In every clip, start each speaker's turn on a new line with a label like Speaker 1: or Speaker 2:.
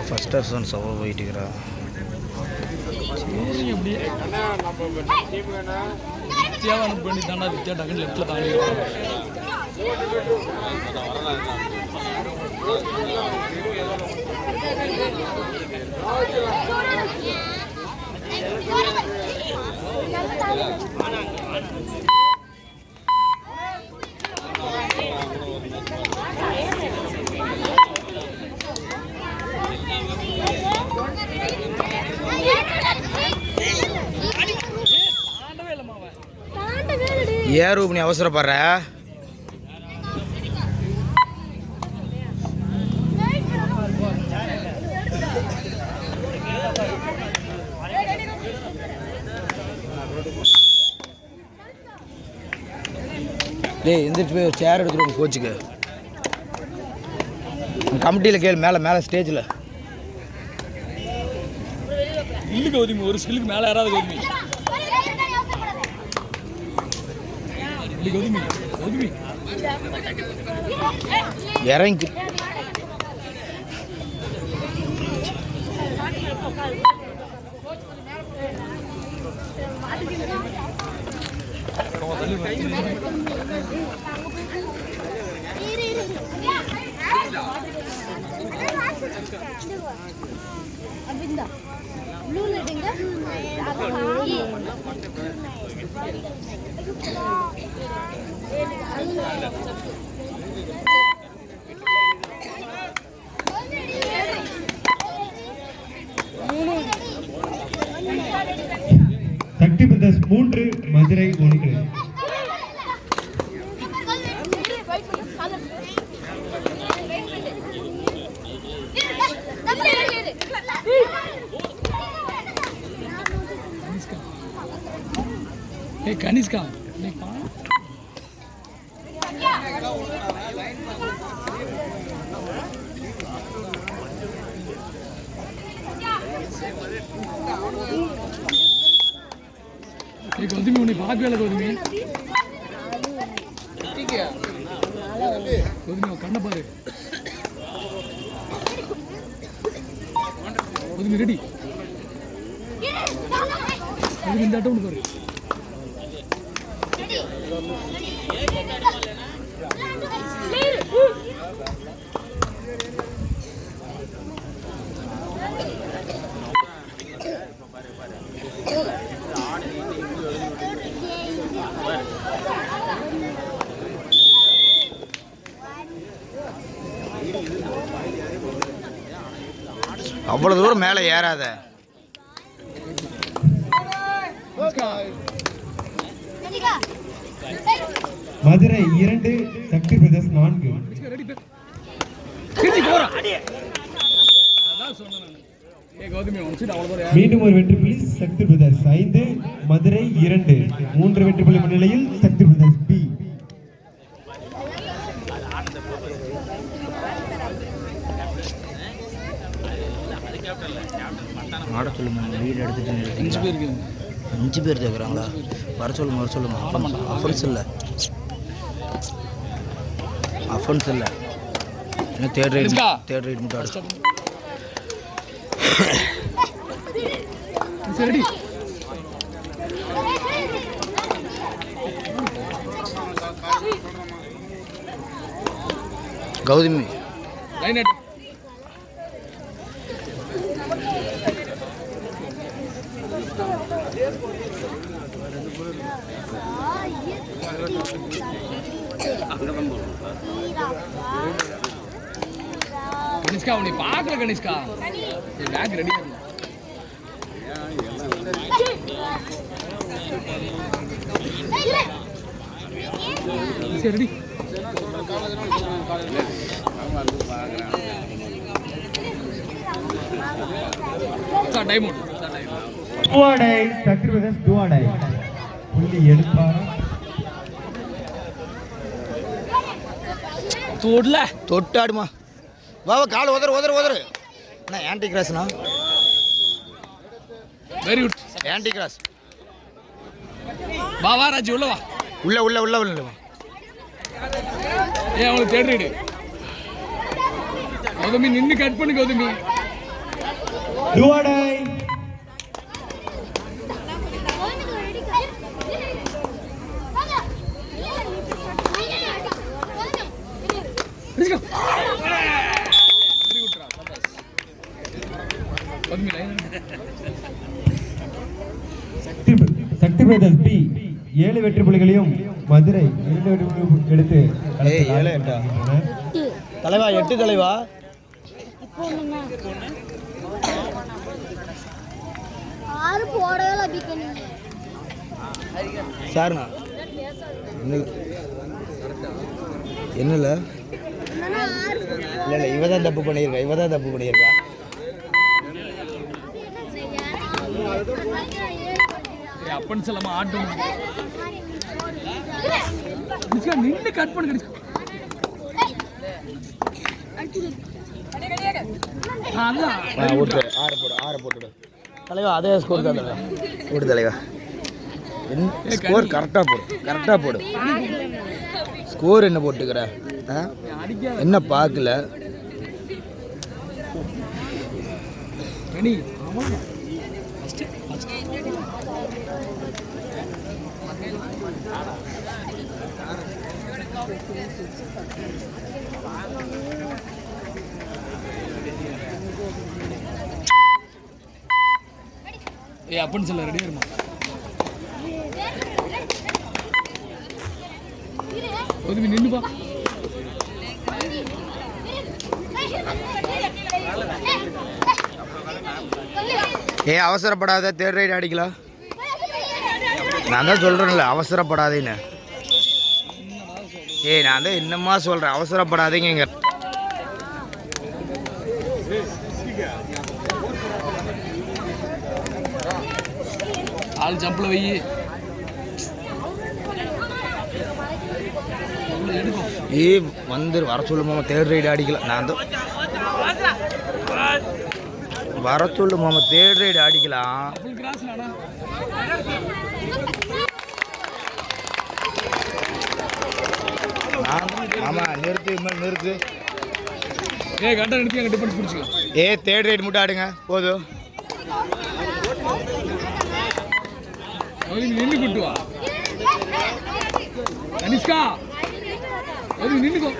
Speaker 1: First half சவா போயிட்டு இருக்கிறா.
Speaker 2: வித்தியாவை பண்ணி தாண்டா வித்தியா டக்குன்னு லெஃப்டில் தாண்டி
Speaker 1: ஏறு நீ அவசரப்படுற. டேய் எந்திரிச்சு போய் ஒரு சேர் எடுத்துட்டு கோச்சுக்கு கமிட்டியில் கேளு. மேலே மேலே ஸ்டேஜில்
Speaker 2: இல்லு கௌதமி, ஒரு ஸ்கில்லுக்கு மேலே யாராவது கௌதமி கௌதமி கௌதமி
Speaker 1: இறங்கி
Speaker 3: சக்தி பிரதர்ஸ் 3 மதுரை 1.
Speaker 2: கனிஷ்கா கௌதமி உன்னை பார்க்கவே கௌதமி கௌதமி கண்ணை பாரு. கௌதமி ரெடி. கௌதமி இந்த ஆட்டம் பாரு.
Speaker 1: அவ்வளோ தூரம் மேலே ஏறாத.
Speaker 3: மதுரை 2 சக்தி பிரதர்ஸ் 4. மீண்டும் ஒரு வெற்றி புள்ளி சக்தி பிரதர்ஸ் 5, மதுரை 2. 3 வெற்றி புள்ளி முன்னிலையில் சக்தி பிரதர்ஸ் பி.
Speaker 1: ஆட சொல்லுங்க. வீடு எடுத்துட்டு 5 பேர் கேட்குறாங்களா? வர சொல்லுங்க. அஃபென்ஸ் இல்லை இன்னும் தேர்ட் ரைட் மட்டும் ஆடு.
Speaker 2: சரி
Speaker 1: கௌதமி
Speaker 2: லைன் கனிஷ்கா உன்னை பார்க்கல. கனிஷ்கா பேக் ரெடி சரி டைம்
Speaker 3: சக்தி பிரதர்ஸ் 2. புள்ளி எடுப்பாரா?
Speaker 2: தோடல
Speaker 1: தொட்டாடுமா வா கால் உதறு அண்ணா ஆன்டி கிராஸ்ண்ணா
Speaker 2: வெரி குட்
Speaker 1: ஆன்டி கிராஸ்
Speaker 2: வா வா ராஜி உள்ள வா
Speaker 1: உள்ள
Speaker 2: ஏன் அவனுக்கு தேடுறீடு கௌதமி நின்று கட் பண்ணு கௌதமி
Speaker 3: டுவாடை
Speaker 2: வெரி குட் ரா சபாஸ் கௌதமி லைன்
Speaker 3: சக்தி பிரதர்ஸ் பி 7 வெற்றி புள்ளிகளையும் மதுரை 2 வெற்றி புள்ளிகள் எடுத்து
Speaker 1: ஏய் 7 8 தலைவா 8 தலைவா
Speaker 4: ஆறு போடவே பிக்கணும்
Speaker 1: சார்ண்ணா என்னல இல்லை இவ தான் தப்பு பண்ணியிருக்கா
Speaker 2: அப்பன்னு சொல்லாம ஆட்டும் நின்று கட் பண்ணு கிடைச்சு
Speaker 1: ஆறு போட்டுடு தலைவா அதே ஸ்கோர் தான் தலைவா போடு தலைவா ஸ்கோர் கரெக்டாக போடு ஸ்கோர் என்ன போட்டுக்கிற என்ன பார்க்கல
Speaker 2: அப்பன்னு சொல்ல ரெடியா இருமா ஒதுமி நின்னுப்பா
Speaker 1: அவசரப்படாத தேர்ட் ரைட் அடிக்கலாம் நான் தான் சொல்கிறேன்ல அவசரப்படாதேன்னு நான் தான் என்னமா சொல்கிறேன் அவசரப்படாதீங்க
Speaker 2: ஆள் ஜம்பில் வை
Speaker 1: வர சொல்லு மாமா தேர்ட் ரைடு அடிக்கலாம் நான் தான் வர சொல்லு மாமா தேர்ட் ரைடு அடிக்கலாம் ஆமாம் நிறுத்து
Speaker 2: கரெக்டாக நிறுத்தி அங்கே டிஃபென்ஸ் பிடிச்சிக்கலாம்
Speaker 1: தேர்ட் ரைடு மட்டும் ஆடுங்க போதும்
Speaker 2: நின்று கூட்டு வா கனிஷ்கா நின்னுக்கோ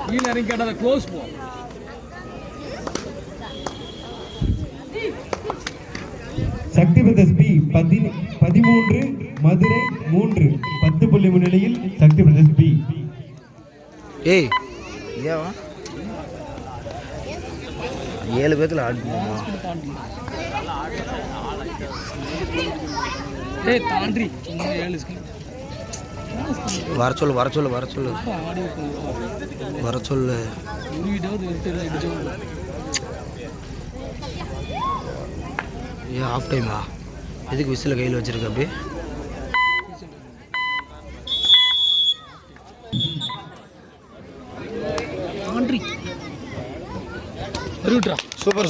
Speaker 2: கீழே இறங்கி கேட்டாத க்ளோஸ் போ
Speaker 3: சக்தி பிரதர்ஸ் பி 13 மதுரை 3 10 புள்ளி முன்னிலையில் சக்தி பிரதர்ஸ் பி
Speaker 1: ஏய் ஏவா 7 பேத்துல ஆடுமா
Speaker 2: தாண்டி
Speaker 1: வர சொல்லு ஏன் ஆஃப் டைமா எதுக்கு விசில் கையில் வச்சிருக்க அப்படியே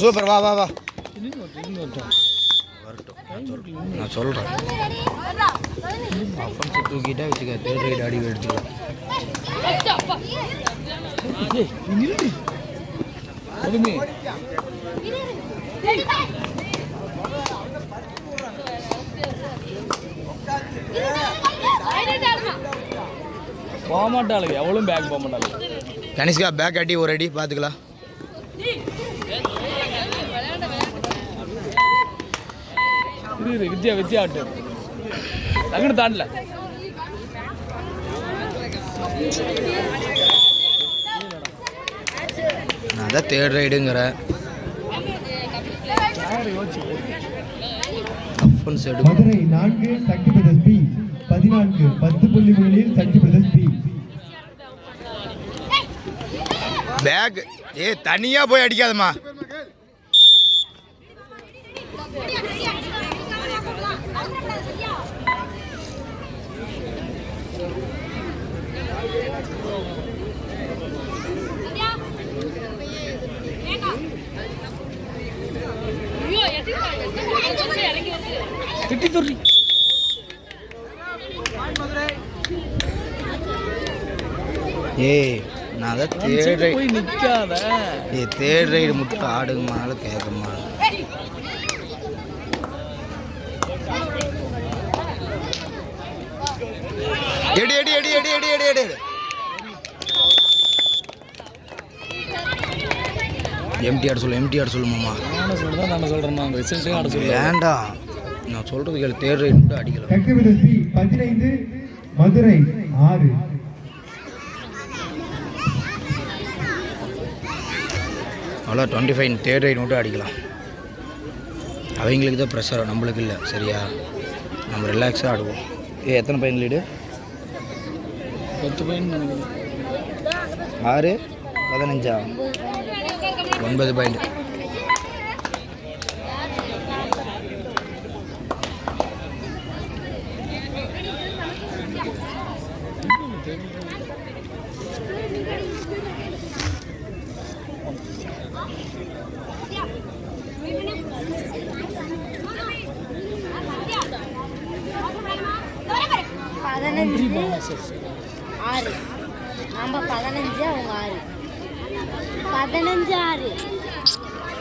Speaker 1: சூப்பர் வா வரட்டும் நான் சொல்கிறேன் அஃபன்ஸை தூக்கிட்டே வச்சுக்க தேர்ட் ரைட் அடி எடுத்துக்கலாம்
Speaker 2: போக மாட்டாளுங்க எவ்வளோ பேக் போக மாட்டாளுங்க
Speaker 1: கனிஷ்கா பேக் அடி ஒரு அடி பார்த்துக்கலாம்
Speaker 2: வித்யா ஆட்டு டக்குனு தாண்டல
Speaker 1: நான் தான் தேர்ட் ரைடுங்கிறேன்
Speaker 3: மதுரை 4 சக்தி பிரதர்ஸ் பி 14 10 புள்ளி முன்னிலையில் சக்தி பிரதர்ஸ் பி
Speaker 1: பேக் ஏய் தனியா போய் அடிக்காதம்மா. ஏய் நான் அதை தேர்ட் ரைடு
Speaker 2: போய் நிற்காத.
Speaker 1: ஏய் தேர்ட் ரைடு மட்டும் ஆடுங்கம்மானாலும் கேட்கம்மா. எடி எடி எடி எடி எடி எடி எடி எம்டி ஆட சொல்லுமாம்மா.
Speaker 2: நானும் சொல்லுதான் நான் சொல்கிறேன். நான் ரிசல்ட்டே ஆட சொல்லி
Speaker 1: வேண்டாம் நான் சொல்கிறது கேளு. தேர்ட் ரைடு மட்டும் அடிக்கலாம்.
Speaker 3: சக்தி பிரதர்ஸ் பி 15 மதுரை 6.
Speaker 1: அவ்வளோ 25 தேர்ட் ரைடு மட்டும் அடிக்கலாம். அவங்களுக்கு தான் ப்ரெஷர், நம்மளுக்கு இல்லை. சரியா நம்ம ரிலாக்ஸாக ஆடுவோம். எத்தனை பாயிண்ட் லீடு?
Speaker 2: 10 பாயிண்ட் நினைக்கிறேன்.
Speaker 1: 6 15 9 பாயிண்ட்.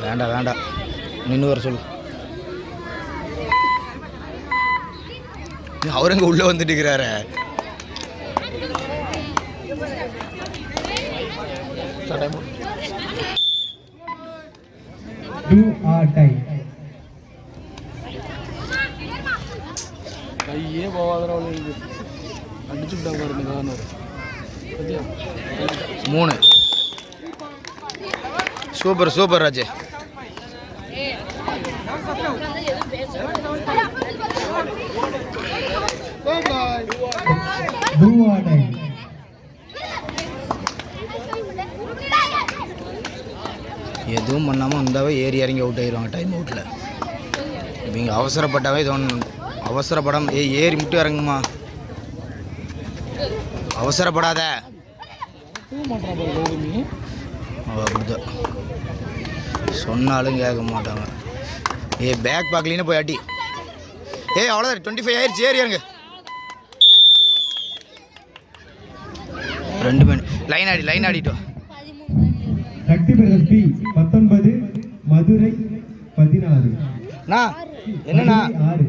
Speaker 1: வேண்டாம் வேண்டாம் நின்று வர சொல்லு. அவருங்க உள்ளே வந்துட்டு இருக்கிறாரு.
Speaker 2: கையே போவாத அடிச்சு விட்டா பாருங்க.
Speaker 1: 3 சூப்பர் சூப்பர் ராஜே. எதுவும் பண்ணாமல் வந்தாவே ஏறி இறங்கி அவுட் ஆயிடுவாங்க டைம் அவுட்டில். இவங்க அவசரப்பட்டாவே அவசரப்படாமல் ஏறி மட்டும் இறங்குமா. அவசரப்படாத. அப்படிதான் சொன்னாலும் கேட்க மாட்டாங்க. பேக் பார்க்கலின்னு போய் அடி. அவ்வளோதான் 25 ஆயிடுச்சு. ஏறி இறங்க. 2 பேர் லைன் ஆடிட்டோம்.
Speaker 3: சக்தி பிரதர்ஸ் பி 19 மதுரை 16.
Speaker 1: என்னண்ணா
Speaker 3: 6.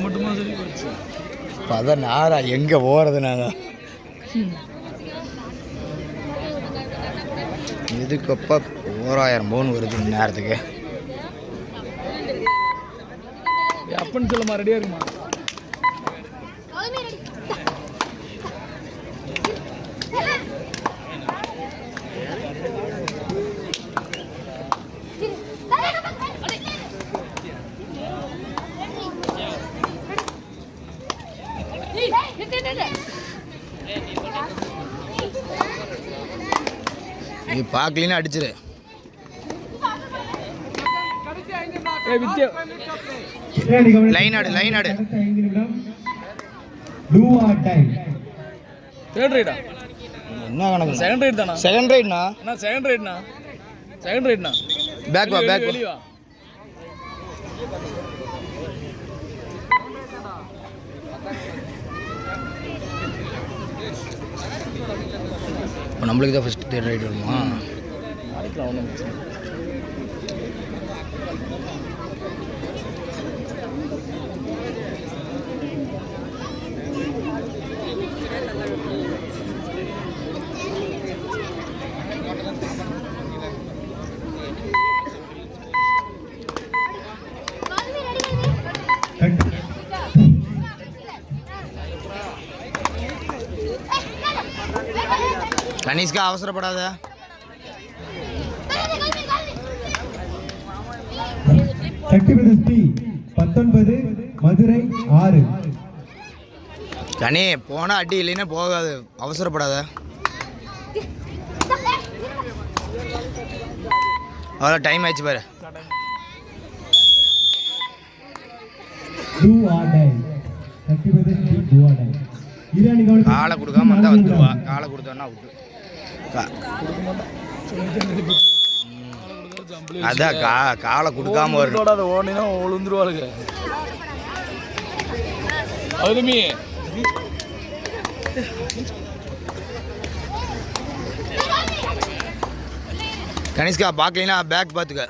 Speaker 2: மட்டுமா சொல்லி போச்சு.
Speaker 1: 16 எங்கே போகிறது நாங்கள்? இதுக்கப்போ 1000 பவுன் வருது நேரத்துக்கு.
Speaker 2: அப்பன்னு சொல்லுமா ரெடியாக இருக்குமா?
Speaker 1: நீ பார்க்கலின்னு அடிச்சிரு. லைன் ஆடு.
Speaker 2: தேர்ட் ரைடா?
Speaker 1: என்ன கணக்கு?
Speaker 2: செகண்ட் ரைட் தானா?
Speaker 1: செகண்ட் ரைட்னா?
Speaker 2: செகண்ட் ரைட்னா
Speaker 1: பேக் வா.
Speaker 2: வெளியே வா.
Speaker 1: இப்போ நம்மளுக்கு தான் ஃபஸ்ட்டு தேர்ட் ரைட் வருமா?
Speaker 2: அடிக்கலாம் ஒன்றும் பிரச்சனை.
Speaker 1: கனிஷ்கா அவசரப்படாத.
Speaker 3: சக்தி பிரதர்ஸ் பி 19 மதுரை 6.
Speaker 1: கனி போனால் அடி இல்லைன்னா போகாது, அவசரப்படாத. அவ்வளோ டைம் ஆயிடுச்சு பாரு. காலை கொடுக்காம வந்தால் வந்துடுவா, காலை கொடுத்தோன்னா அவுட்டு. அதான் காலை கொடுக்காம வரும்.
Speaker 2: அதை ஓடினா விழுந்துருவாளுங்க. அதுமே
Speaker 1: கனிஷ்கா பார்க்கலனா பேக் பார்த்துக்க.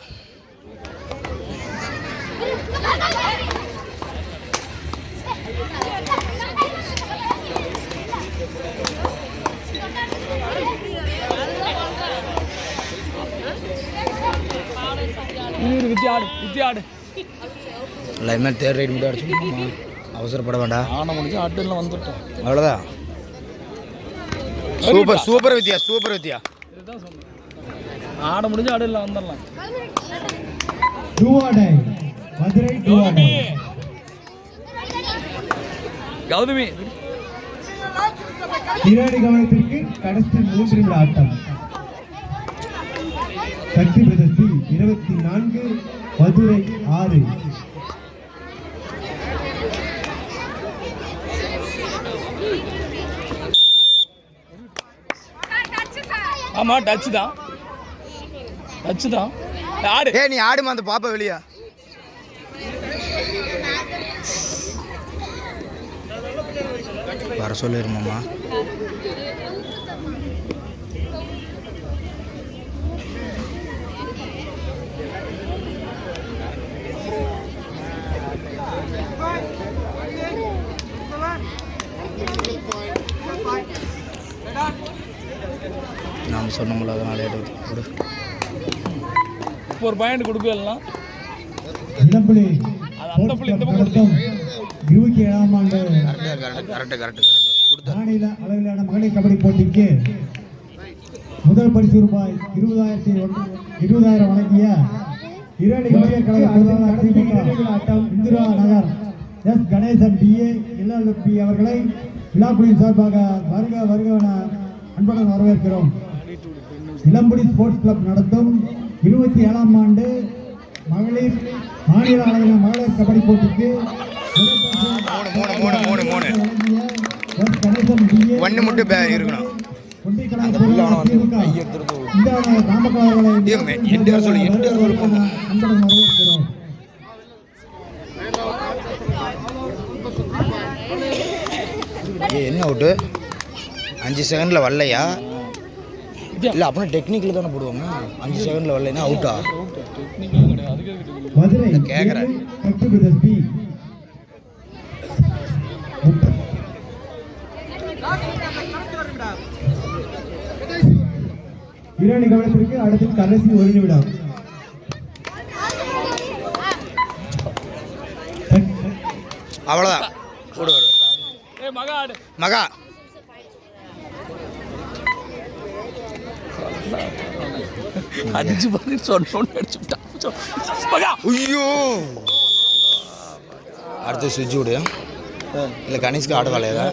Speaker 2: வித்தியாடு
Speaker 1: எல்லாமே தேர்ட் ரைட் மட்டும் அடிச்சு அவசரப்பட வேண்டாம்.
Speaker 2: ஆன முடிஞ்சு ஆட்டுலாம் வந்துட்டோம்,
Speaker 1: அவ்வளோதான். சூப்பர் சூப்பர் வித்யா, சூப்பர் வித்யா.
Speaker 2: இதுதான் சொன்னேன், ஆட முடிஞ்சு ஆடுலாம் வந்துடலாம். கௌதமி
Speaker 3: கிராடி கவனத்திற்கு கடைசி 3 நிமிட ஆட்டம். சக்தி பிரதர்சி 24, மதுரை 6.
Speaker 2: ஆமா டச் தான் ஆடு.
Speaker 1: ஏ நீ ஆடுமா அந்த பாப்பா வெளியா. வர சொல்லிருமாம்மா. நாம் சொன்னோம்ல அதனால கொடு.
Speaker 2: இப்போ ஒரு பாயிண்ட் கொடுக்கலாம்.
Speaker 3: இளம்புலி
Speaker 2: அந்த புள்ளி இந்த பக்கம் கொடுத்து
Speaker 3: 27ஆம் ஆண்டு
Speaker 1: கரெக்ட்
Speaker 3: மாநில அளவிலான மகளிர் கபடி போட்டிக்கு முதல் பரிசு ரூபாய் 20,000 வழங்கிய இரண்டு இளைஞர் கழக ஆட்டம் இந்திரா நகர் எஸ் கணேசன் BA LLB அவர்களை விழாக்குழுவின் சார்பாக வருக என அன்புடன் வரவேற்கிறோம். இளம்புடி ஸ்போர்ட்ஸ் கிளப் நடத்தும் 27ஆம் ஆண்டு மகளிர் மாநில அளவிலான மகளிர் கபடி போட்டிக்கு
Speaker 1: ஒன்று மட்டும் இருக்கணும். என்ன அவுட்டு 5 செகண்டில் வரலையா? இல்லை அப்படின்னா டெக்னிக்கில் தானே போடுவாங்க. 5 செகண்டில் வரலைன்னா அவுட்டா கேட்குறேன்.
Speaker 3: இரண்டு கவனத்திற்கு அடுத்து கடைசி 1 நிமிடம்.
Speaker 1: அவ்வளோதான். மகா
Speaker 2: அடிச்சு பண்ணி சொன்னோன்னு
Speaker 1: ஐயோ அடுத்து சுவிட்ச் விடு. இல்லை கனிஷ்க்கு ஆட வேலையா?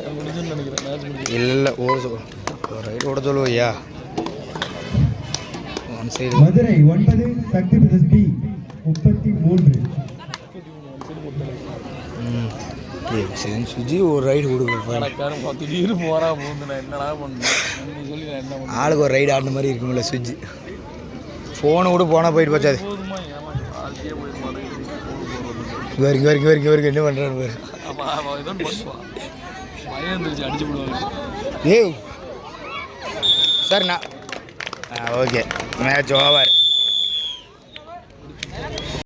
Speaker 1: இல்லை ரைட் ஓட சொல்லுவையா.
Speaker 3: மதுரை 9, சக்தி பிரதர்சி 33.
Speaker 1: சுஜி ஒரு ரைடு கொடுக்குறேன்.
Speaker 2: திடீர்னு போறா போகுது, நான் என்னடா பண்ணேன் சொல்லி நான் என்ன பண்ணேன்.
Speaker 1: ஆளுக்கு ஒரு ரைடு ஆடின மாதிரி இருக்கும்ல சுஜி. ஃபோனு கூட போனால் போயிட்டு போச்சாது. வரைக்கும் என்ன பண்ணுறான்னு பேர்
Speaker 2: அடிச்சு போடுவாங்க.
Speaker 1: ஏ சரிண்ணா ஓகே மேட்ச் ஓவர்.